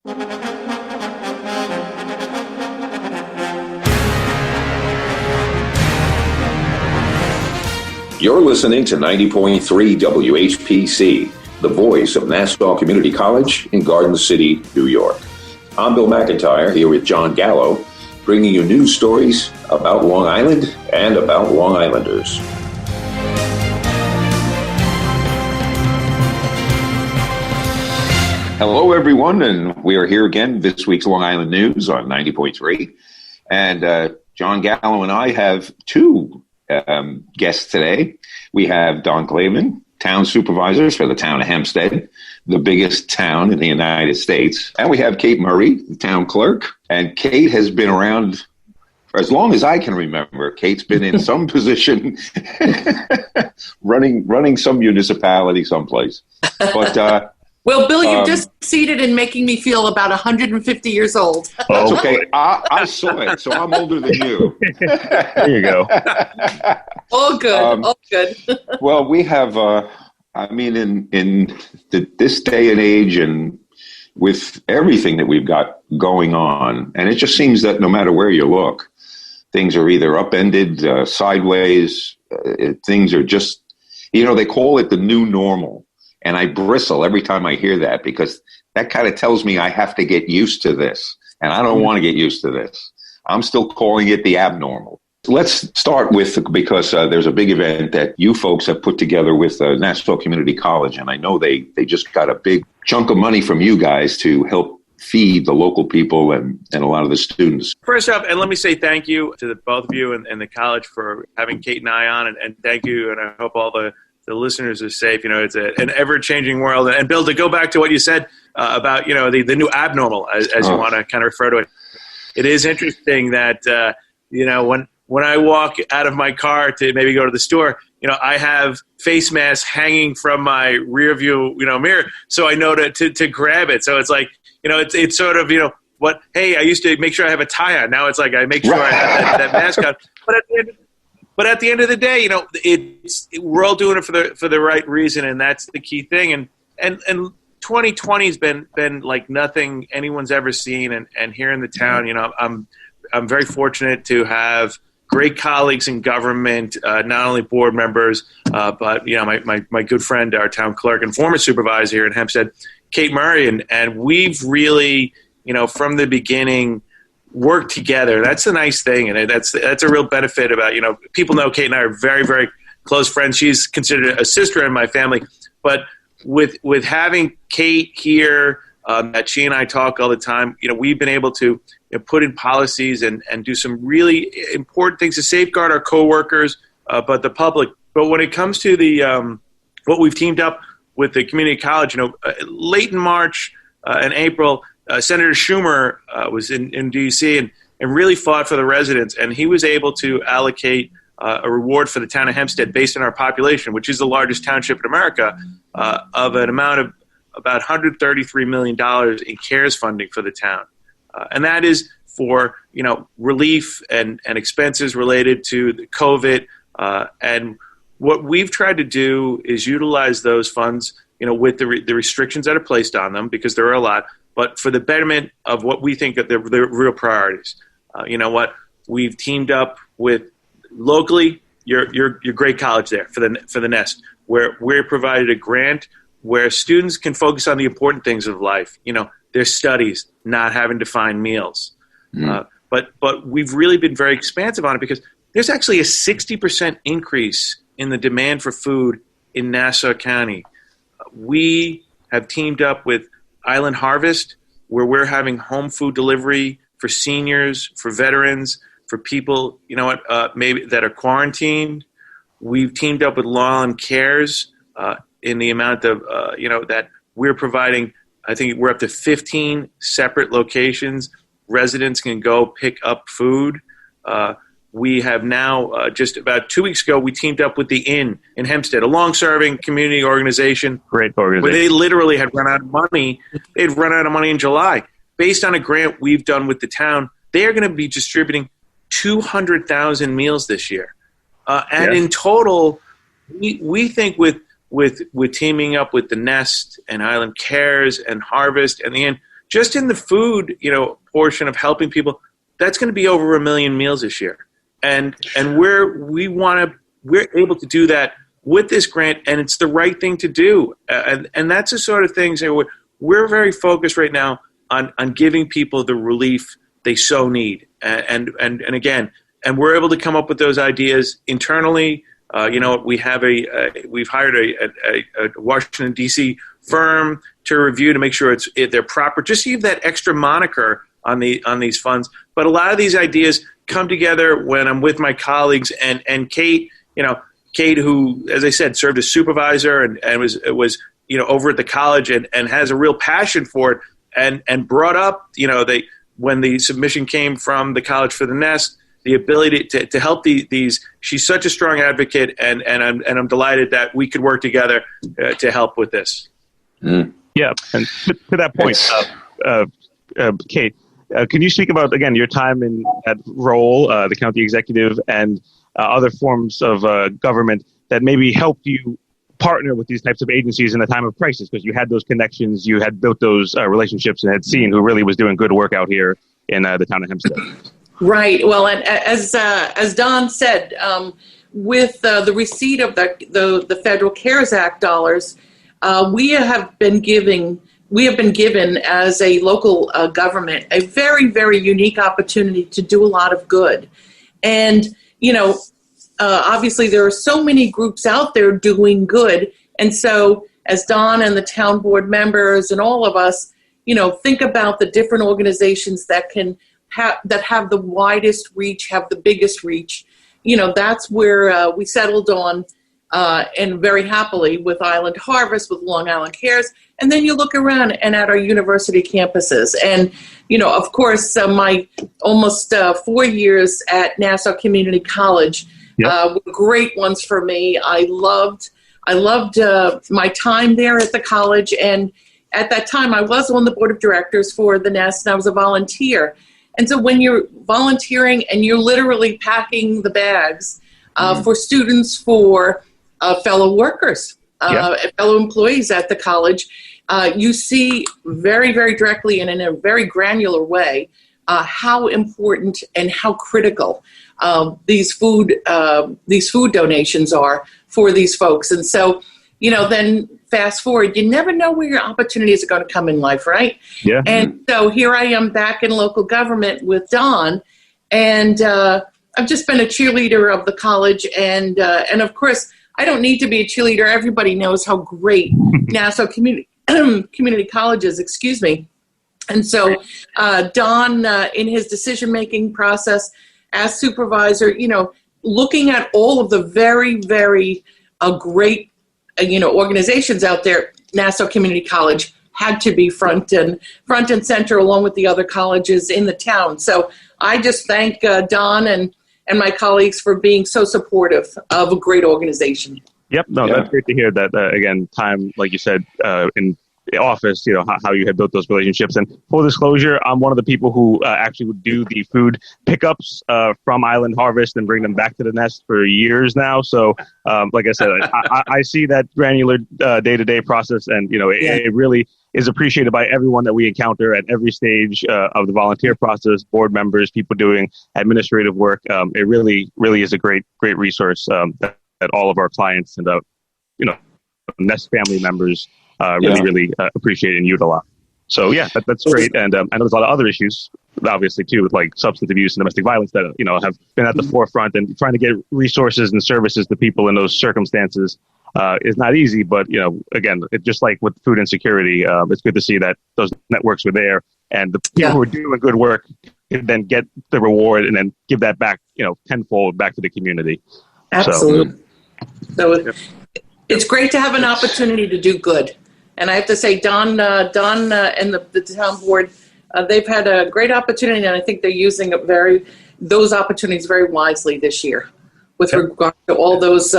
You're listening to 90.3 WHPC, the voice of Nassau Community College in Garden City, New York. I'm Bill McIntyre here with Jon Gallo, bringing you news stories about Long Island and about Long Islanders. Hello, everyone, and we are here again this week's Long Island News on 90.3. And Jon Gallo and I have two guests today. We have Don Clavin, Town Supervisor for the town of Hempstead, the biggest town in the United States. And we have Kate Murray, the Town Clerk. And Kate has been around for as long as I can remember. Kate's been in some position running some municipality someplace. But well, Bill, you've just succeeded in making me feel about 150 years old. That's okay. I saw it, so I'm older than you. There you go. All good. All good. Well, we have, in this day and age and with everything that we've got going on, and it just seems that no matter where you look, things are either upended, sideways. Things are just, they call it the new normal. And I bristle every time I hear that because that kind of tells me I have to get used to this. And I don't want to get used to this. I'm still calling it the abnormal. Let's start with, because there's a big event that you folks have put together with Nassau Community College. And I know they just got a big chunk of money from you guys to help feed the local people and a lot of the students. First up, and let me say thank you to both of you and the college for having Kate and I on. And thank you, and I hope all the listeners are safe. It's an ever-changing world. And Bill, to go back to what you said about, the new abnormal, as you want to kind of refer to it, it is interesting that, when I walk out of my car to maybe go to the store, I have face masks hanging from my rear view, mirror. So I know to grab it. So it's like, it's sort of, hey, I used to make sure I have a tie on. Now it's like I make sure I have that mask on. But at the end of the day, we're all doing it for the right reason, and that's the key thing. And 2020 has been like nothing anyone's ever seen. And here in the town, I'm very fortunate to have great colleagues in government, not only board members, but my good friend, our town clerk and former supervisor here in Hempstead, Kate Murray, and we've really, from the beginning, work together. That's a nice thing, and that's a real benefit about, people know Kate and I are very, very close friends. She's considered a sister in my family, but with having Kate here, that she and I talk all the time, we've been able to put in policies and do some really important things to safeguard our coworkers, but the public. But when it comes to the what we've teamed up with the community college, late in March and April, Senator Schumer was in D.C. and really fought for the residents, and he was able to allocate a reward for the town of Hempstead based on our population, which is the largest township in America, of an amount of about $133 million in CARES funding for the town. And that is for, relief and expenses related to the COVID. And what we've tried to do is utilize those funds, with the restrictions that are placed on them, because there are a lot, but for the betterment of what we think that the real priorities. We've teamed up with locally your great college there for the Nest, where we're provided a grant where students can focus on the important things of life, their studies, not having to find meals. But we've really been very expansive on it because there's actually a 60% increase in the demand for food in Nassau County. We have teamed up with Island Harvest, where we're having home food delivery for seniors, for veterans, for people, maybe that are quarantined. We've teamed up with Law and Cares in the amount of, that we're providing. I think we're up to 15 separate locations. Residents can go pick up food. We have now, just about 2 weeks ago, we teamed up with the Inn in Hempstead, a long-serving community organization. Great organization. Where they literally had run out of money. They'd run out of money in July. Based on a grant we've done with the town, they are going to be distributing 200,000 meals this year. And in total, we think with teaming up with the Nest and Island Cares and Harvest and the Inn, just in the food, portion of helping people, that's going to be over 1 million meals this year. And we're able to do that with this grant, and it's the right thing to do. And that's the sort of things that we're very focused right now on giving people the relief they so need. And again, and we're able to come up with those ideas internally. We've hired a Washington D.C. firm to review to make sure they're proper. Just to give that extra moniker on these funds. But a lot of these ideas come together when I'm with my colleagues and Kate. Kate, who, as I said, served as supervisor and was over at the college and has a real passion for it and brought up when the submission came from the College for the Nest, the ability to help these. She's such a strong advocate, and I'm delighted that we could work together to help with this. Mm. Yeah, and to that point, Kate, can you speak about, again, your time in that role, the county executive, and other forms of government that maybe helped you partner with these types of agencies in a time of crisis, because you had those connections, you had built those relationships, and had seen who really was doing good work out here in the town of Hempstead? Right. Well, and as Don said, with the receipt of the Federal CARES Act dollars, we have been given as a local government a very, very unique opportunity to do a lot of good. And, obviously there are so many groups out there doing good. And so as Don and the town board members and all of us, think about the different organizations that have the widest reach, have the biggest reach. That's where we settled on, and very happily, with Island Harvest, with Long Island Cares. And then you look around and at our university campuses. And, of course, my almost 4 years at Nassau Community College were great ones for me. I loved my time there at the college. And at that time, I was on the board of directors for the Nest, and I was a volunteer. And so when you're volunteering and you're literally packing the bags for students, for fellow workers, fellow employees at the college, you see very, very directly and in a very granular way how important and how critical these food donations are for these folks. And so, then fast forward, you never know where your opportunities are going to come in life, right? Yeah. And so here I am back in local government with Don, and I've just been a cheerleader of the college, and of course, I don't need to be a cheerleader. Everybody knows how great Nassau Community College is, And so Don, in his decision-making process as supervisor, looking at all of the very, very great, organizations out there, Nassau Community College had to be front and center along with the other colleges in the town. So I just thank Don and my colleagues for being so supportive of a great organization. Yep. No, that's great to hear that, again, time, like you said, in the office, how you had built those relationships. And full disclosure, I'm one of the people who actually would do the food pickups from Island Harvest and bring them back to the Nest for years now. So, like I said, I see that granular day-to-day process, and, it really is appreciated by everyone that we encounter at every stage of the volunteer process, board members, people doing administrative work. It really, really is a great resource that all of our clients and, Nest family members really appreciate and utilize. So that's great. And I know there's a lot of other issues, obviously, too, with like substance abuse and domestic violence that, have been at the forefront, and trying to get resources and services to people in those circumstances is not easy. But, again, it's just like with food insecurity, it's good to see that those networks were there, and the people who are doing good work can then get the reward and then give that back, tenfold back to the community. Absolutely. So it's great to have an opportunity to do good. And I have to say, Don and the town board, they've had a great opportunity, and I think they're using those opportunities very wisely this year, with regard to all those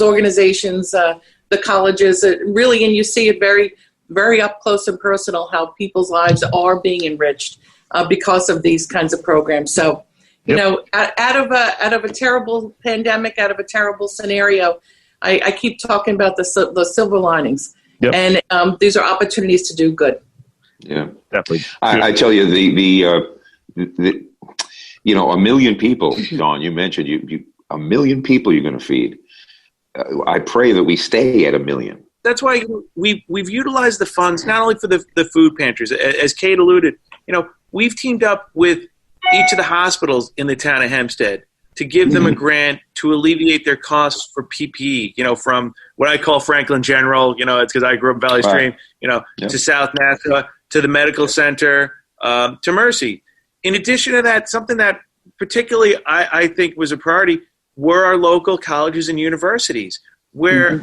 organizations, the colleges, really, and you see it very, very up close and personal how people's lives are being enriched because of these kinds of programs. So, out of a terrible pandemic, out of a terrible scenario, I keep talking about the silver linings. Yep. And these are opportunities to do good. Yeah, definitely. I tell you, the 1 million people, Don, you mentioned you 1 million people you're going to feed. I pray that we stay at 1 million. That's why we've utilized the funds not only for the food pantries, as Kate alluded. We've teamed up with each of the hospitals in the town of Hempstead to give them a grant to alleviate their costs for PPE. From what I call Franklin General. It's because I grew up in Valley Stream. To South Nassau, to the medical center, to Mercy. In addition to that, something that particularly I think was a priority were our local colleges and universities, where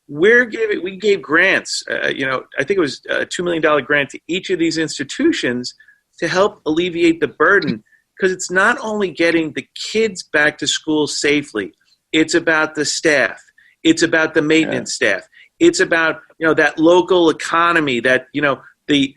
we gave grants. I think it was a $2 million grant to each of these institutions to help alleviate the burden, because it's not only getting the kids back to school safely, it's about the staff, it's about the maintenance staff, it's about that local economy, that the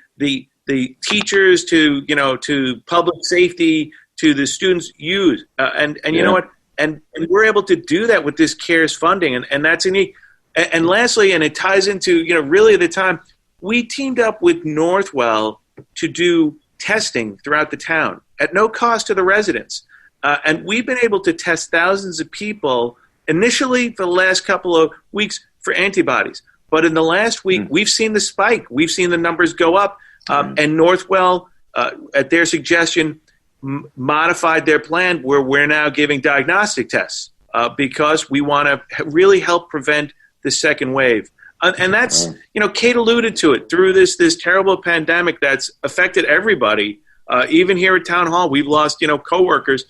teachers to public safety, to the students use, and you know what, and we're able to do that with this CARES funding, and that's unique. And lastly, and it ties into really at the time, we teamed up with Northwell to do testing throughout the town at no cost to the residents, and we've been able to test thousands of people initially for the last couple of weeks for antibodies, but in the last week we've seen the spike, we've seen the numbers go up. And Northwell, at their suggestion, modified their plan where we're now giving diagnostic tests because we want to really help prevent the second wave. And that's, Kate alluded to it, through this terrible pandemic that's affected everybody. Even here at Town Hall, we've lost, coworkers.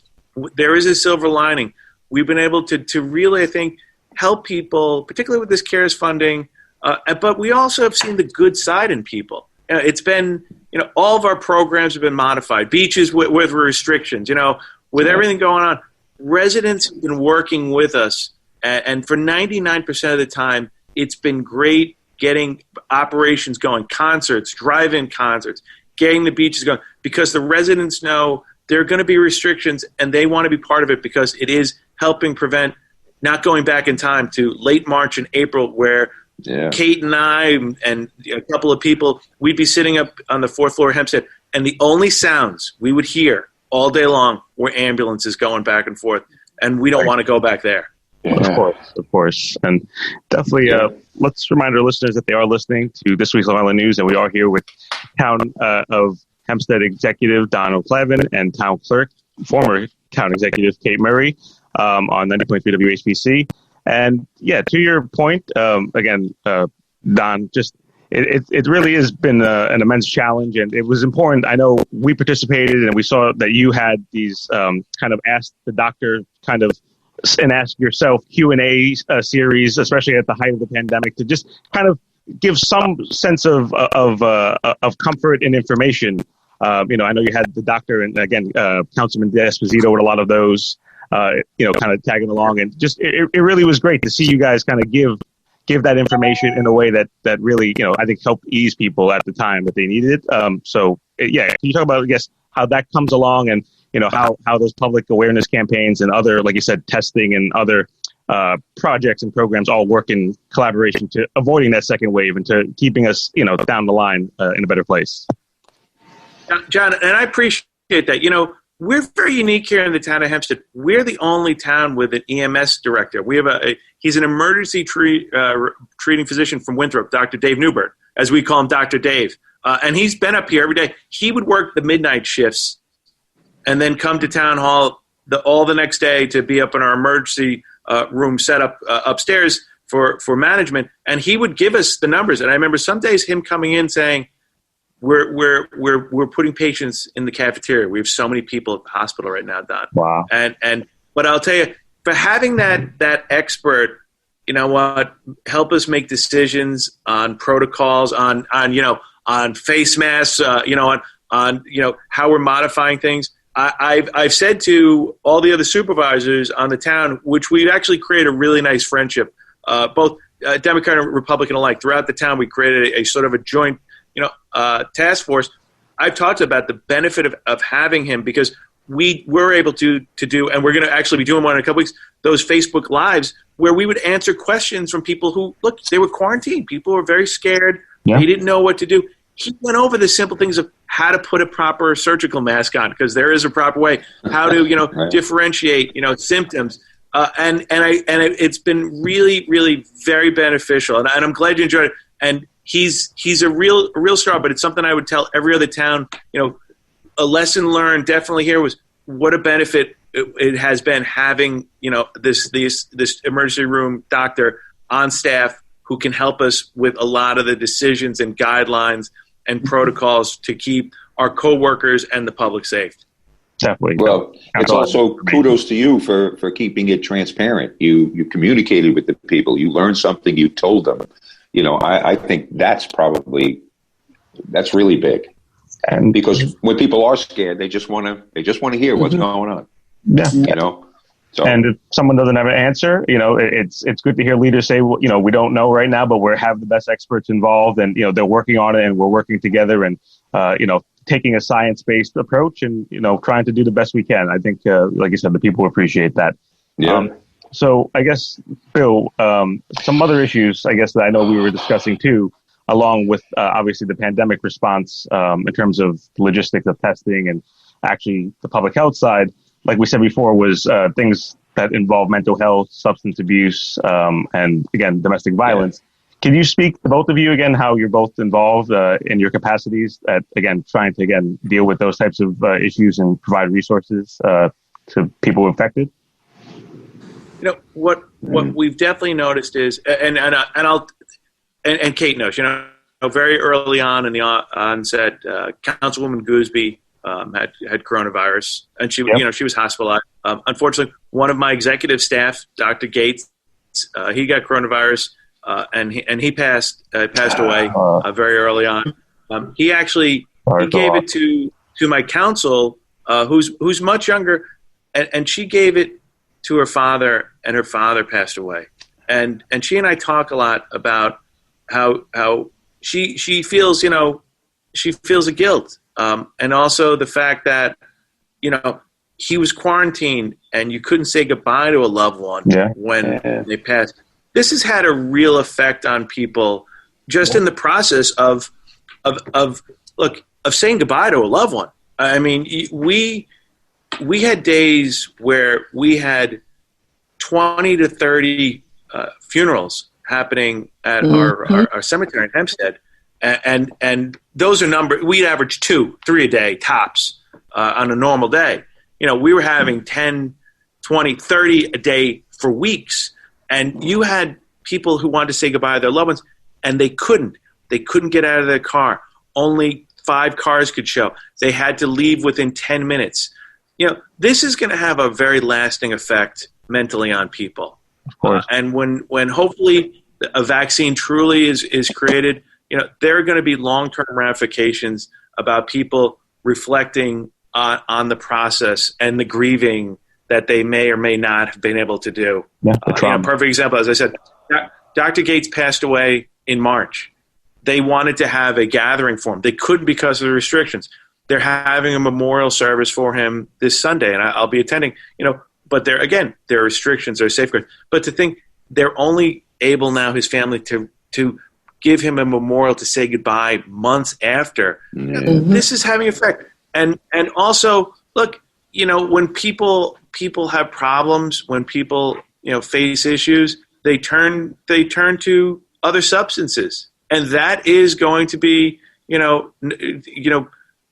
There is a silver lining. We've been able to really, I think, help people, particularly with this CARES funding. But we also have seen the good side in people. It's been, all of our programs have been modified. Beaches with restrictions, with everything going on. Residents have been working with us. And for 99% of the time, it's been great getting operations going, concerts, drive-in concerts, getting the beaches going, because the residents know there are going to be restrictions and they want to be part of it, because it is helping prevent not going back in time to late March and April, where Kate and I and a couple of people, we'd be sitting up on the 4th floor of Hempstead, and the only sounds we would hear all day long were ambulances going back and forth, and we don't want to go back there. Of course. And definitely let's remind our listeners that they are listening to this week's Long Island News, and we are here with Town of Hempstead Executive Donald Clavin and Town Clerk, former Town Executive Kate Murray, on 90.3 WHPC. And to your point, again, Don, just it really has been an immense challenge, and it was important. I know we participated, and we saw that you had these kind of ask the doctor kind of and ask yourself Q&A series, especially at the height of the pandemic, to just kind of give some sense of comfort and information. I know you had the doctor and again Councilman Esposito with a lot of those. Kind of tagging along, and just it really was great to see you guys kind of give that information in a way that really I think helped ease people at the time that they needed it. Can you talk about how that comes along, and how those public awareness campaigns and other, like you said, testing and other projects and programs all work in collaboration to avoiding that second wave and to keeping us down the line in a better place. John, and I appreciate that. We're very unique here in the town of Hempstead. We're the only town with an EMS director. We have he's an emergency treating physician from Winthrop, Dr. Dave Newbert, as we call him, Dr. Dave. And he's been up here every day. He would work the midnight shifts and then come to Town Hall all the next day to be up in our emergency room set up upstairs for management. And he would give us the numbers. And I remember some days him coming in saying, We're putting patients in the cafeteria. We have so many people at the hospital right now, Don. Wow. But I'll tell you, for having that expert, help us make decisions on protocols, on face masks, on how we're modifying things. I've said to all the other supervisors on the town, which we'd actually create a really nice friendship, both Democrat and Republican alike. Throughout the town, we created a sort of a joint task force. I've talked about the benefit of having him, because we were able to do, and we're going to actually be doing one in a couple weeks, those Facebook Lives where we would answer questions from people who, look, they were quarantined. People were very scared. Yeah. They didn't know what to do. he went over the simple things of how to put a proper surgical mask on, because there is a proper way, how to, Right. differentiate, symptoms. It's been really, really very beneficial. And I'm glad you enjoyed it. And he's a real star, but it's something I would tell every other town, a lesson learned definitely here was what a benefit it has been having, this emergency room doctor on staff who can help us with a lot of the decisions and guidelines and protocols to keep our coworkers and the public safe. Definitely. Well, it's also kudos to you for keeping it transparent. You communicated with the people. You learned something. You told them. I think that's really big. And because when people are scared, they just want to hear what's going on. Yeah. So, and if someone doesn't have an answer, it's good to hear leaders say, well, we don't know right now, but we have the best experts involved, and they're working on it, and we're working together, and taking a science-based approach, and trying to do the best we can. I think, like you said, the people appreciate that. Yeah. So I guess, Bill, some other issues, I guess, that I know we were discussing too, along with obviously the pandemic response in terms of logistics of testing and actually the public health side, like we said before, was things that involve mental health, substance abuse, and again, domestic violence. Yeah. Can you speak to both of you again, how you're both involved in your capacities at, again, trying to, deal with those types of issues and provide resources to people affected? What we've definitely noticed is, and Kate knows, very early on in the onset, Councilwoman Gooseby had coronavirus, and she was hospitalized. Unfortunately, one of my executive staff, Dr. Gates, he got coronavirus, and he passed away very early on. He gave it to my counsel, who's much younger, and she gave it to her father, and her father passed away. And she and I talk a lot about how she feels, she feels a guilt. And also the fact that, he was quarantined and you couldn't say goodbye to a loved one when they passed. This has had a real effect on people just in the process of saying goodbye to a loved one. I mean, we had days where we had 20 to 30 funerals happening at our cemetery in Hempstead. And those are numbers, we'd average 2, 3 a day tops on a normal day. We were having 10, 20, 30 a day for weeks. And you had people who wanted to say goodbye to their loved ones, and they couldn't. They couldn't get out of their car. Only 5 cars could show. They had to leave within 10 minutes. This is going to have a very lasting effect mentally on people. Of course. And when hopefully a vaccine truly is created, there are going to be long-term ramifications about people reflecting on the process and the grieving that they may or may not have been able to do. Perfect example, as I said, Dr. Gates passed away in March. They wanted to have a gathering for him. They couldn't because of the restrictions. They're having a memorial service for him this Sunday, and I'll be attending, but there are restrictions, there are safeguards. But to think they're only able now, his family, to give him a memorial to say goodbye months after. Mm-hmm. This is having effect. And also, look, when people have problems, when people, face issues, they turn to other substances. And that is going to be,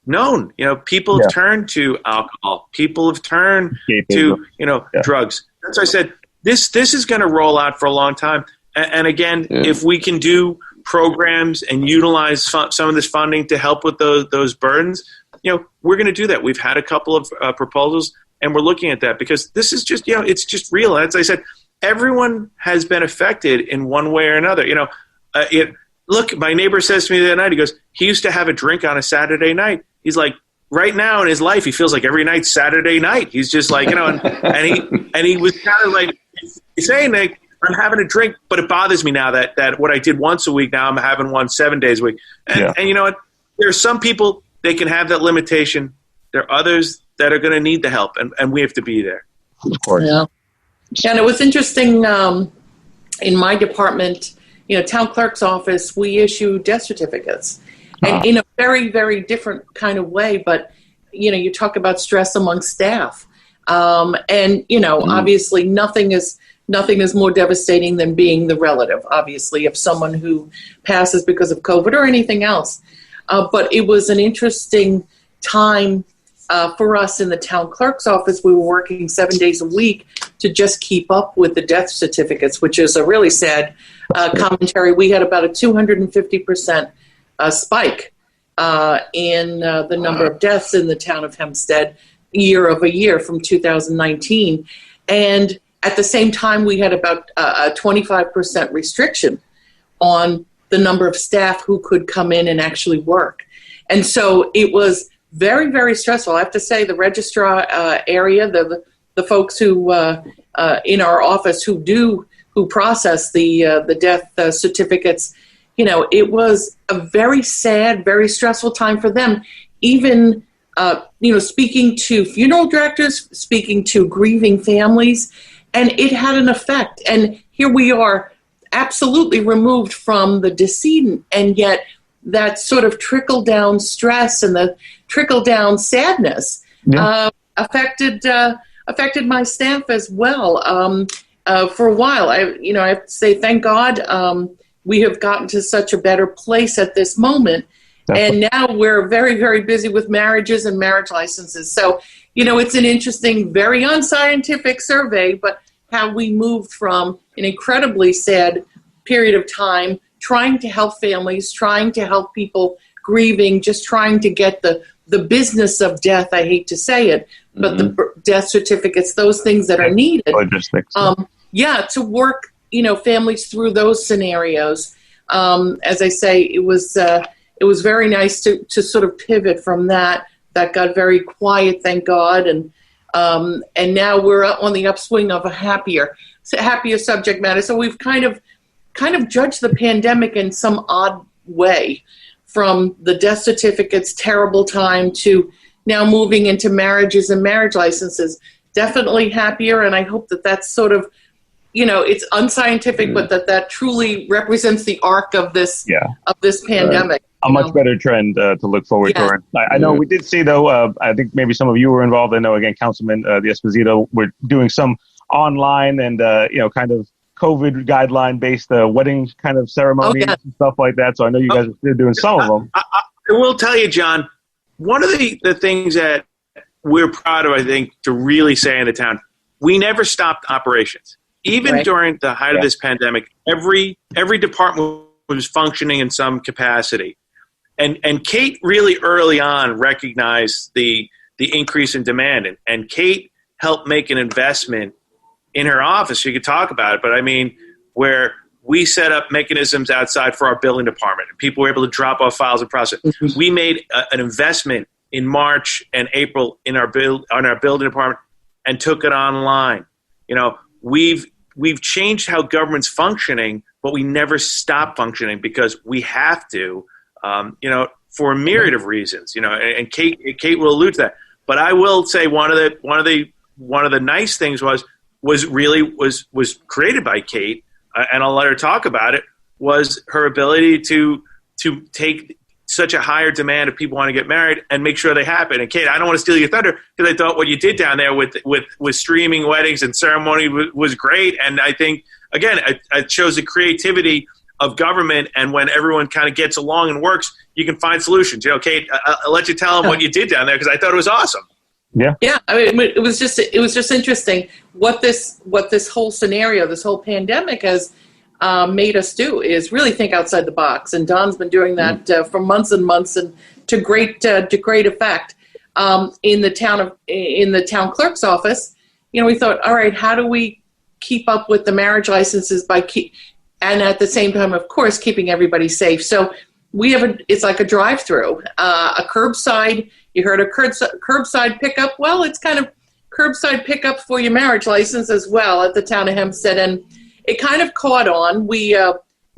known. People have turned to alcohol. People have turned to, drugs. That's why I said this is going to roll out for a long time. And again, if we can do programs and utilize some of this funding to help with those burdens, we're going to do that. We've had a couple of proposals, and we're looking at that because this is just, it's just real. As I said, everyone has been affected in one way or another. Look, my neighbor says to me the other night, he goes, he used to have a drink on a Saturday night. He's like, right now in his life, he feels like every night's Saturday night. He's just like, and he was kind of like saying, like, I'm having a drink, but it bothers me now that what I did once a week, now I'm having one 7 days a week. And you know what? There are some people, they can have that limitation. There are others that are going to need the help, and we have to be there. Of course. Yeah. And it was interesting in my department, town clerk's office, we issue death certificates. and in a very, very different kind of way. But, you talk about stress among staff. And, obviously nothing is more devastating than being the relative, obviously, of someone who passes because of COVID or anything else. But it was an interesting time for us in the town clerk's office. We were working 7 days a week to just keep up with the death certificates, which is a really sad commentary. We had about a 250% spike in the number of deaths in the town of Hempstead year over year from 2019. And at the same time, we had about a 25% restriction on the number of staff who could come in and actually work. And so it was very, very stressful. I have to say the registrar area, the folks who in our office who process the death certificates, it was a very sad, very stressful time for them. Even speaking to funeral directors, speaking to grieving families, and it had an effect. And here we are, absolutely removed from the decedent, and yet that sort of trickle-down stress and the trickle-down sadness affected my staff as well. For a while, I have to say, thank God, we have gotten to such a better place at this moment. Definitely. And now we're very, very busy with marriages and marriage licenses. So, it's an interesting, very unscientific survey, but how we moved from an incredibly sad period of time trying to help families, trying to help people grieving, just trying to get the business of death, I hate to say it, but the death certificates, those things that are needed. Logistics. To work, families through those scenarios. As I say, it was very nice to sort of pivot from that. That got very quiet, thank God, and now we're on the upswing of a happier subject matter. So we've kind of judged the pandemic in some odd way, from the death certificates, terrible time, to now moving into marriages and marriage licenses. Definitely happier, and I hope that that's sort of, it's unscientific, but that truly represents the arc of this pandemic. A much better trend to look forward to. I know we did see, though, I think maybe some of you were involved. I know, again, Councilman the Esposito were doing some online and, kind of COVID guideline-based wedding kind of ceremonies and stuff like that. So I know you guys are doing some of them. I will tell you, John, one of the things that we're proud of, I think, to really say in the town, we never stopped operations. Even during the height of this pandemic, every department was functioning in some capacity. And Kate really early on recognized the increase in demand. And Kate helped make an investment in her office. You could talk about it, but I mean, where we set up mechanisms outside for our billing department. And people were able to drop off files and process. We made an investment in March and April on our building department and took it online. We've changed how government's functioning, but we never stop functioning because we have to, for a myriad of reasons. And Kate will allude to that. But I will say one of the nice things was created by Kate, and I'll let her talk about it, was her ability to take such a higher demand of people want to get married and make sure they happen. And Kate, I don't want to steal your thunder, because I thought what you did down there with streaming weddings and ceremony was great. And I think, again, it shows the creativity of government, and when everyone kind of gets along and works, you can find solutions. Kate, I'll let you tell them what you did down there, because I thought it was awesome. Yeah. I mean, it was just interesting what this whole scenario, this whole pandemic has made us do, is really think outside the box. And Don's been doing that for months and months, and to great effect. In the town clerk's office, we thought, all right, how do we keep up with the marriage licenses and at the same time, of course, keeping everybody safe. So we have it's like a drive-through, a curbside. You heard a curbside pickup. Well, it's kind of curbside pickup for your marriage license as well at the town of Hempstead, and it kind of caught on. We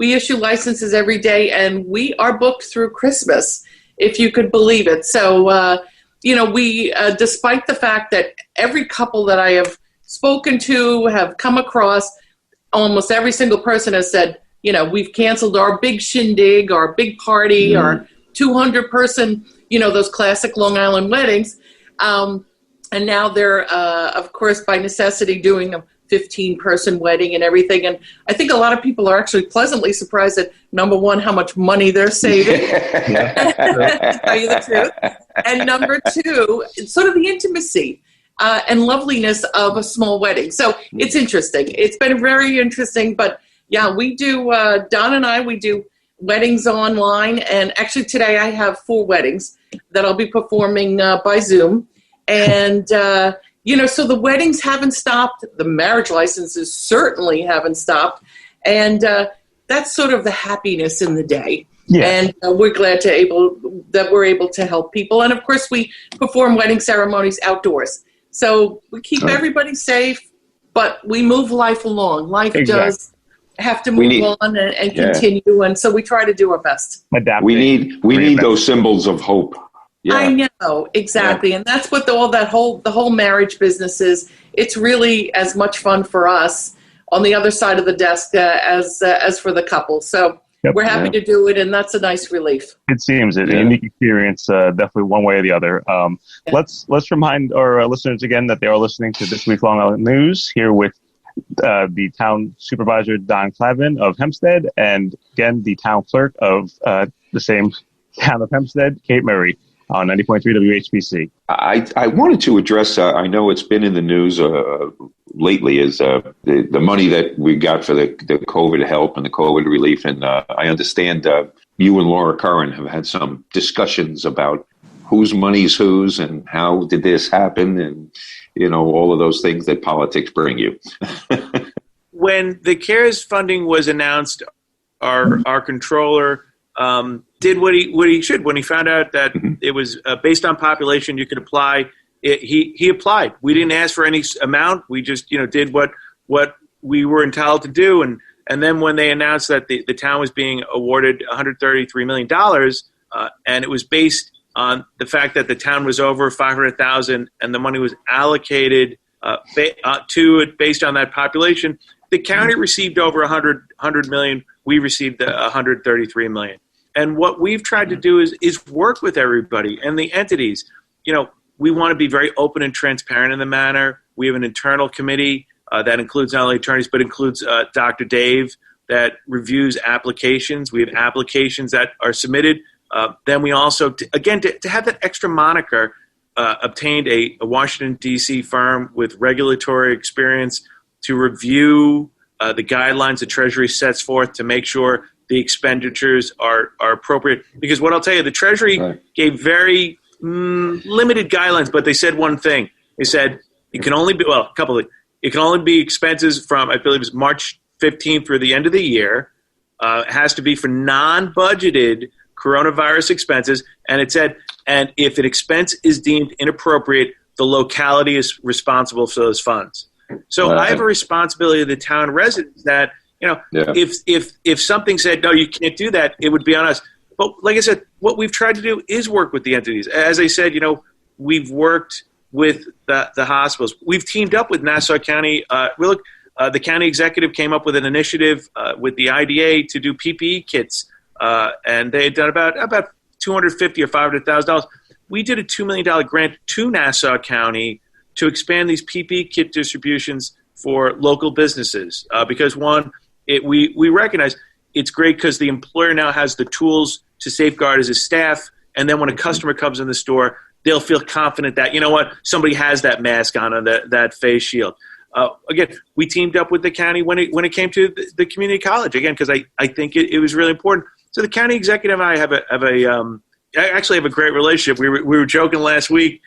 issue licenses every day, and we are booked through Christmas, if you could believe it. So, we, despite the fact that every couple that I have spoken to, have come across, almost every single person has said, we've canceled our big shindig, our big party, our 200 person, those classic Long Island weddings. And now they're, of course, by necessity doing a 15-person wedding and everything. And I think a lot of people are actually pleasantly surprised at, number one, how much money they're saving, to tell you the truth. And number two, it's sort of the intimacy and loveliness of a small wedding. So it's interesting. It's been very interesting. But, yeah, we do, Don and I, we do weddings online. And actually today I have 4 weddings that I'll be performing by Zoom. And, so the weddings haven't stopped. The marriage licenses certainly haven't stopped. And that's sort of the happiness in the day. Yeah. And we're glad that we're able to help people. And, of course, we perform wedding ceremonies outdoors. So we keep everybody safe, but we move life along. Life does have to move on and continue. And so we try to do our best. We need those symbols of hope. Yeah. I know, exactly. Yeah. And that's what the whole marriage business is. It's really as much fun for us on the other side of the desk as for the couple. So we're happy to do it, and that's a nice relief. It seems a unique experience, definitely one way or the other. Let's remind our listeners again that they are listening to This Week Long Island News here with the Town Supervisor, Don Clavin of Hempstead, and again, the Town Clerk of the same town of Hempstead, Kate Murray, on 90.3 WHPC. I wanted to address, I know it's been in the news lately, is the money that we got for the COVID help and the COVID relief. And I understand you and Laura Curran have had some discussions about whose money's whose and how did this happen and, all of those things that politics bring you. When the CARES funding was announced, our controller did what he should. When he found out that it was based on population, you could apply. He applied. We didn't ask for any amount. We just did what we were entitled to do. And then when they announced that the town was being awarded $133 million, and it was based on the fact that the town was over 500,000 and the money was allocated to it based on that population, the county received over 100 million. We received 133 million. And what we've tried to do is work with everybody and the entities. We want to be very open and transparent in the matter. We have an internal committee that includes not only attorneys, but includes Dr. Dave that reviews applications. We have applications that are submitted. Then we also, to have that extra moniker, obtained a Washington, D.C. firm with regulatory experience to review the guidelines the Treasury sets forth to make sure the expenditures are appropriate. Because what I'll tell you, the Treasury gave very limited guidelines, but they said one thing. They said it can only be, a couple of things. It can only be expenses from, I believe it was March 15th through the end of the year. It has to be for non-budgeted coronavirus expenses. And it said, and if an expense is deemed inappropriate, the locality is responsible for those funds. So I have a responsibility to the town residents that, if something said, no, you can't do that, it would be on us. But like I said, what we've tried to do is work with the entities. As I said, we've worked with the hospitals. We've teamed up with Nassau County. The county executive came up with an initiative with the IDA to do PPE kits, and they had done about $250,000 or $500,000. We did a $2 million grant to Nassau County to expand these PPE kit distributions for local businesses because, one, we recognize it's great because the employer now has the tools to safeguard his staff, and then when a customer comes in the store, they'll feel confident that, somebody has that mask on and that face shield. Again, we teamed up with the county when it came to the community college, again, because I think it was really important. So the county executive and I actually have a great relationship. We were joking last week.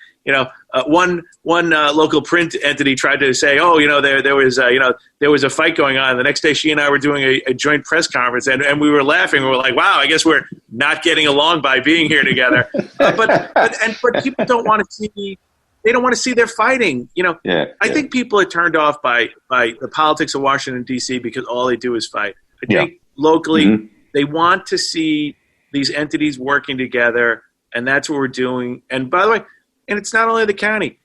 One local print entity tried to say, there was a fight going on. The next day, she and I were doing a joint press conference, and we were laughing. We were like, "Wow, I guess we're not getting along by being here together." But people don't want to see. They don't want to see they're fighting. I think people are turned off by the politics of Washington D.C. because all they do is fight. I think locally they want to see these entities working together, and that's what we're doing. And by the way. And it's not only the county.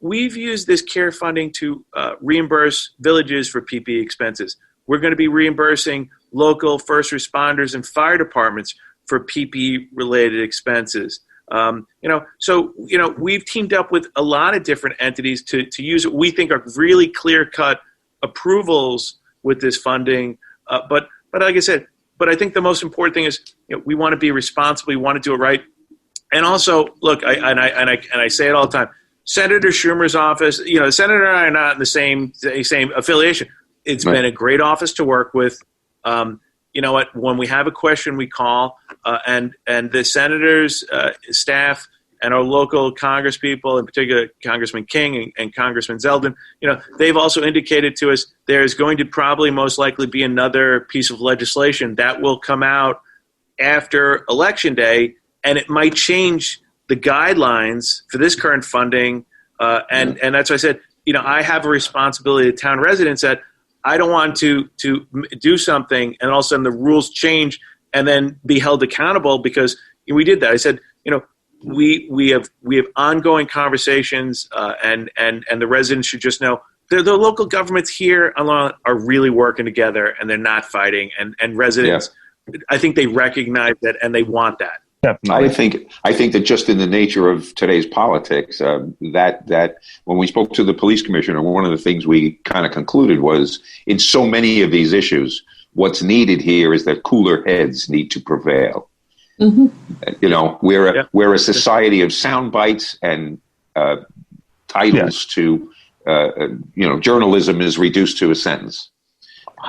We've used this CARE funding to reimburse villages for PPE expenses. We're going to be reimbursing local first responders and fire departments for PPE related expenses. We've teamed up with a lot of different entities to use what we think are really clear-cut approvals with this funding. But like I said, but I think the most important thing is, we want to be responsible. We want to do it right. And also, look, I say it all the time. Senator Schumer's office, the senator and I are not in the same affiliation. It's been a great office to work with. You know what? When we have a question, we call, and the senator's staff and our local Congress people, in particular Congressman King and Congressman Zeldin, they've also indicated to us there's going to probably most likely be another piece of legislation that will come out after Election Day, and it might change the guidelines for this current funding. And that's why I said, I have a responsibility to town residents that I don't want to do something and all of a sudden the rules change and then be held accountable because we did that. I said, we have ongoing conversations and the residents should just know the local governments here are really working together and they're not fighting and residents, I think they recognize that and they want that. Definitely. I think that just in the nature of today's politics, that when we spoke to the police commissioner, one of the things we kind of concluded was in so many of these issues, what's needed here is that cooler heads need to prevail. Mm-hmm. We're a society of sound bites and titles to, journalism is reduced to a sentence.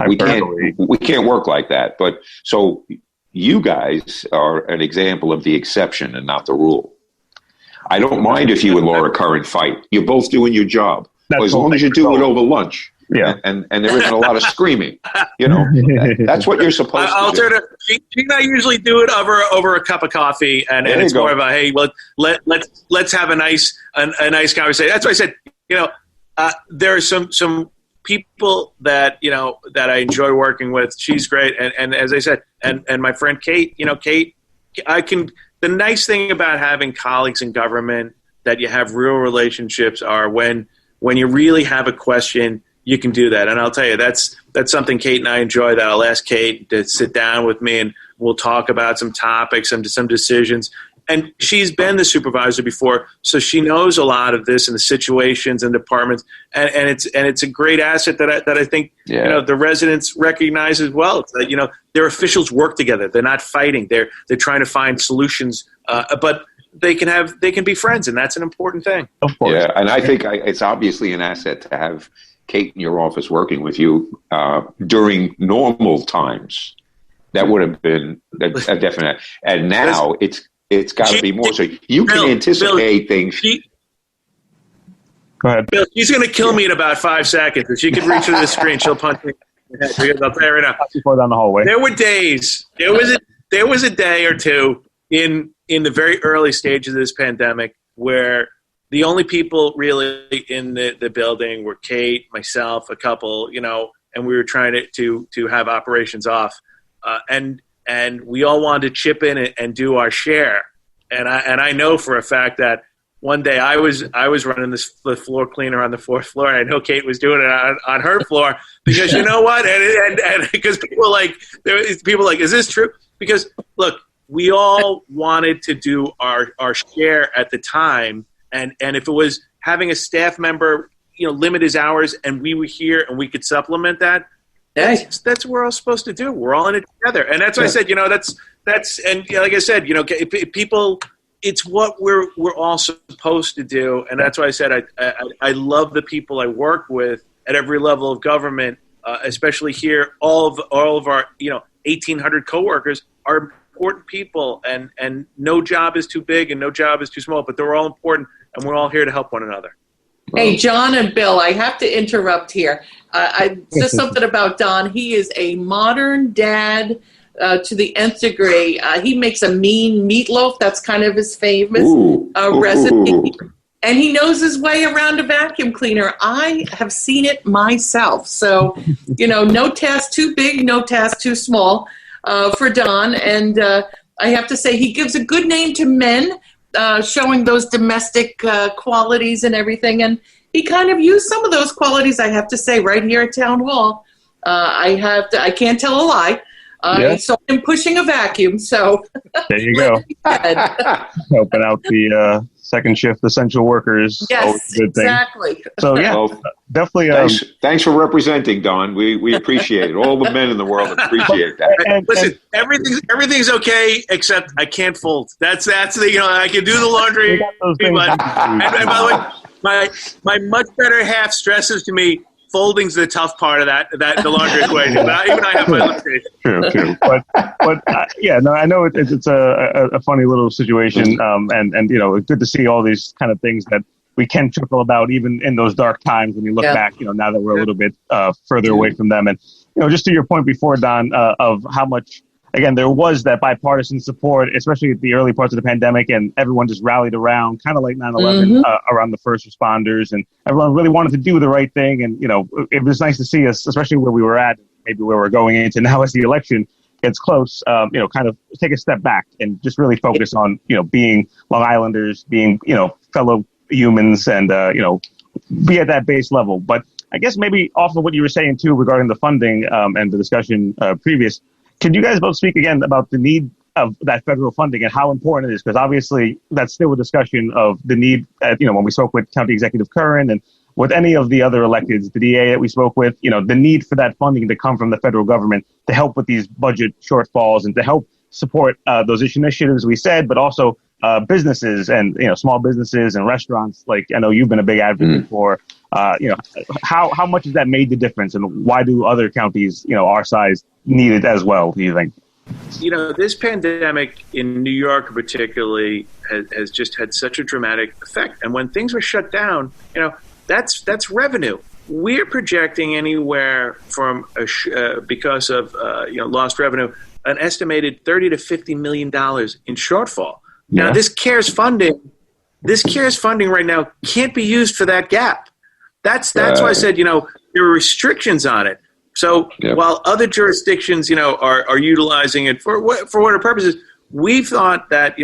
We can't work like that. But so you guys are an example of the exception and not the rule. I don't mind if you and Laura Curran fight. You're both doing your job. As long as you do it over lunch. Yeah. And there isn't a lot of screaming. That's what you're supposed to do. She and I usually do it over a cup of coffee, and it's more of a, hey, let's have a nice conversation. That's why I said, there are some people that that I enjoy working with. She's great, and as I said, and my friend Kate, Kate, the nice thing about having colleagues in government that you have real relationships are when you really have a question, you can do that. And I'll tell you, that's something Kate and I enjoy, that I'll ask Kate to sit down with me and we'll talk about some topics and some decisions. And she's been the supervisor before, so she knows a lot of this and the situations and departments. And it's a great asset that I think the residents recognize as well. It's that, their officials work together. They're not fighting. They're trying to find solutions. But they can be friends, and that's an important thing. Of course. Yeah, and I think it's obviously an asset to have Kate in your office working with you during normal times. That would have been a definite. And now it's got to be more. So you can anticipate things. Go ahead. Bill, she's going to kill me in about 5 seconds. If she could reach through the screen, she'll punch me in the head. Because I'll tell you right now. Before down the hallway. There were days. There was a day or two in the very early stages of this pandemic where the only people really in the building were Kate, myself, a couple, and we were trying to have operations off. And we all wanted to chip in and do our share. And I know for a fact that one day I was running the floor cleaner on the 4th floor. And I know Kate was doing it on her floor because you know what? And because people like, is this true? Because look, we all wanted to do our share at the time. And if it was having a staff member, limit his hours and we were here and we could supplement that, that's what we're all supposed to do. We're all in it together. And that's why I said, that's and like I said, people, it's what we're all supposed to do. And that's why I said I love the people I work with at every level of government, especially here. All of our 1,800 coworkers are important people, and no job is too big and no job is too small, but they're all important, and we're all here to help one another. Hey, John and Bill, I have to interrupt here. Just something about Don. He is a modern dad to the nth degree. He makes a mean meatloaf. That's kind of his famous recipe. And he knows his way around a vacuum cleaner. I have seen it myself. So, no task too big, no task too small for Don. And I have to say he gives a good name to men, showing those domestic qualities and everything. And he kind of used some of those qualities, I have to say, right here at Town Hall. I can't tell a lie. So I'm pushing a vacuum. So there you go. Helping out the second shift essential workers. Yes, a good thing. Exactly. So definitely. Thanks for representing, Don. We appreciate it. All the men in the world appreciate that. Listen, everything's okay except I can't fold. That's the I can do the laundry. And by the way, my much better half stresses to me. Folding's the tough part of the laundry equation. But even I have my limitations. True. But I know it's a funny little situation. And it's good to see all these kind of things that we can chuckle about even in those dark times when you look back. Now that we're a little bit further away from them, and just to your point before, Don, of how much. Again, there was that bipartisan support, especially at the early parts of the pandemic, and everyone just rallied around, kind of like 9/11, around the first responders, and everyone really wanted to do the right thing. And, it was nice to see us, especially where we were at, maybe where we're going into now as the election gets close, kind of take a step back and just really focus on, being Long Islanders, being, fellow humans and, be at that base level. But I guess maybe off of what you were saying, too, regarding the funding and the discussion previous, can you guys both speak again about the need of that federal funding and how important it is? Because obviously that's still a discussion of the need, when we spoke with County Executive Curran and with any of the other electeds, the DA that we spoke with, the need for that funding to come from the federal government to help with these budget shortfalls and to help support those initiatives we said, but also businesses and, small businesses and restaurants, like I know you've been a big advocate for, how much has that made the difference and why do other counties, our size need it as well, do you think? This pandemic in New York particularly has just had such a dramatic effect. And when things were shut down, that's revenue. We're projecting anywhere from, because of, lost revenue, an estimated $30 to $50 million in shortfall. Now, this CARES funding right now can't be used for that gap. That's why I said, there are restrictions on it. So while other jurisdictions, are utilizing it for what purposes, we thought that,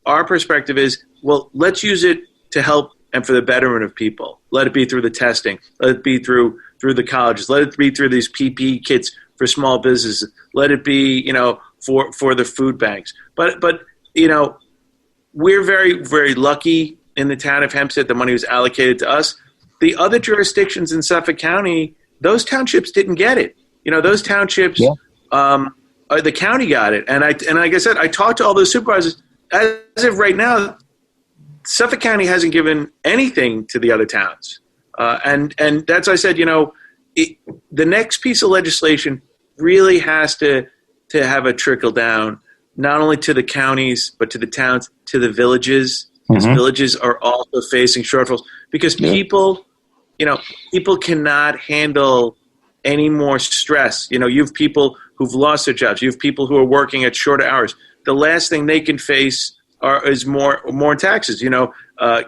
our perspective is, well, let's use it to help and for the betterment of people. Let it be through the testing. Let it be through the colleges. Let it be through these PPE kits for small businesses. Let it be, for the food banks. But we're very, very lucky in the town of Hempstead. The money was allocated to us. The other jurisdictions in Suffolk County, those townships didn't get it. Those townships, the county got it. And like I said, I talked to all those supervisors. As of right now, Suffolk County hasn't given anything to the other towns. And that's why I said, the next piece of legislation really has to have a trickle down, not only to the counties, but to the towns, to the villages. Because villages are also facing shortfalls because people cannot handle any more stress. You have people who've lost their jobs. You have people who are working at shorter hours. The last thing they can face is more taxes.